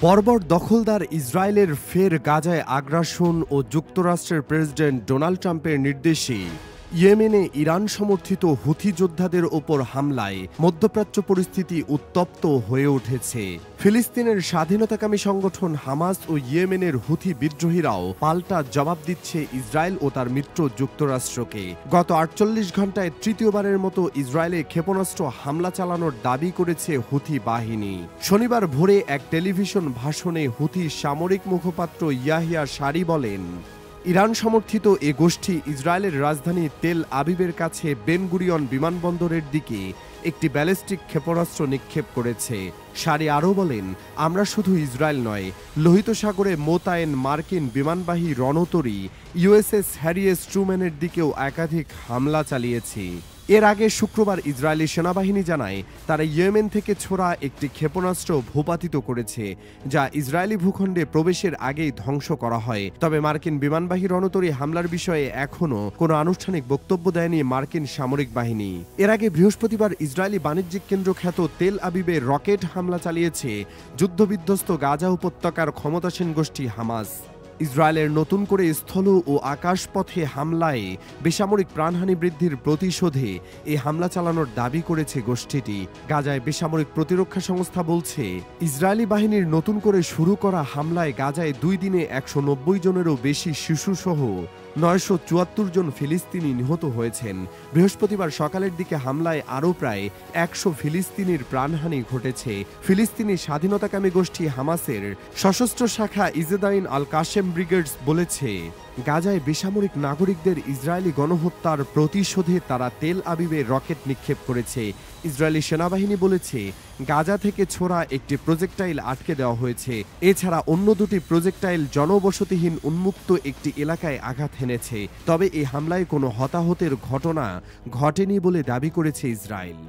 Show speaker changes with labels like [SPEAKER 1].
[SPEAKER 1] বর্বর দখলদার ইসরায়েলের ফের গাজায় আগ্রাসন ও যুক্তরাষ্ট্রের প্রেসিডেন্ট ডোনাল্ড ট্রাম্পের নির্দেশে ইয়েমেনে ইরান সমর্থিত হুথি যোদ্ধাদের ওপর হামলায় মধ্যপ্রাচ্য পরিস্থিতি উত্তপ্ত হয়ে উঠেছে। ফিলিস্তিনের স্বাধীনতাকামী সংগঠন হামাস ও ইয়েমেনের হুথি বিদ্রোহীরাও পাল্টা জবাব দিচ্ছে ইসরায়েল ও তার মিত্র যুক্তরাষ্ট্রকে। গত ৪৮ ঘণ্টায় তৃতীয়বারের মতো ইসরায়েলে ক্ষেপণাস্ত্র হামলা চালানোর দাবি করেছে হুথি বাহিনী। শনিবার ভোরে এক টেলিভিশন ভাষণে হুথি সামরিক মুখপাত্র ইয়াহিয়া সারি বলেন, ইরান সমর্থিত এ গোষ্ঠী ইসরায়েলের রাজধানী তেল আবিবের কাছে বেন গুরিয়ন বিমানবন্দরের দিকে একটি ব্যালিস্টিক ক্ষেপণাস্ত্র নিক্ষেপ করেছে। সারি আরও বলেন, আমরা শুধু ইসরায়েল নয়, লোহিত সাগরে মোতায়েন মার্কিন বিমানবাহী রণতরী ইউএসএস হ্যারি এস ট্রুম্যানের দিকেও একাধিক হামলা চালিয়েছি। এর আগে শুক্রবার ইসরায়েলি সেনাবাহিনী জানায় তারা ইয়েমেন থেকে ছোড়া একটি ক্ষেপণাস্ত্র ভূপাতিত করেছে, যা ইসরায়েলি ভূখণ্ডে প্রবেশের আগেই ধ্বংস করা হয়। তবে মার্কিন বিমানবাহী রণতরী হামলার বিষয়ে এখনও কোনো আনুষ্ঠানিক বক্তব্য দেয়নি মার্কিন সামরিক বাহিনী। এর আগে বৃহস্পতিবার ইসরায়েলি বাণিজ্যিক কেন্দ্র খ্যাত তেল আবিবে রকেট হামলা চালিয়েছে যুদ্ধবিধ্বস্ত গাজা উপত্যকার ক্ষমতাসীন গোষ্ঠী হামাস। ইসরায়েলের নতুন করে স্থল ও আকাশপথে হামলায় বেসামরিক প্রাণহানি বৃদ্ধির প্রতিশোধে এই হামলা চালানোর দাবি করেছে গোষ্ঠীটি। গাজায় বেসামরিক প্রতিরক্ষা সংস্থা বলছে, ইসরায়েলি বাহিনীর নতুন করে শুরু করা হামলায় গাজায় 2 দিনে 190 জনেরও বেশি শিশুসহ 974 জন ফিলিস্তিনি নিহত হয়েছেন। বৃহস্পতিবার সকালের দিকে হামলায় আরও প্রায় 100 ফিলিস্তিনির প্রাণহানি ঘটেছে। ফিলিস্তিনি স্বাধীনতাকামী গোষ্ঠী হামাসের সশস্ত্র শাখা ইজেদাইন আল কাশেম ব্রিগেডস বলেছে, গাজায় বেসামরিক নাগরিকদের ইসরায়েলি গণহত্যার প্রতিশোধে তারা তেল আবিবে রকেট নিক্ষেপ করেছে। ইসরায়েলি সেনাবাহিনী বলেছে, গাজা থেকে ছোড়া একটি প্রজেক্টাইল আটকে দেওয়া হয়েছে। এছাড়া অন্য 2টি প্রজেক্টাইল জনবসতিহীন উন্মুক্ত একটি এলাকায় আঘাত হেনেছে। তবে এই হামলায় কোনো হতাহতের ঘটনা ঘটেনি বলে দাবি করেছে ইসরায়েল।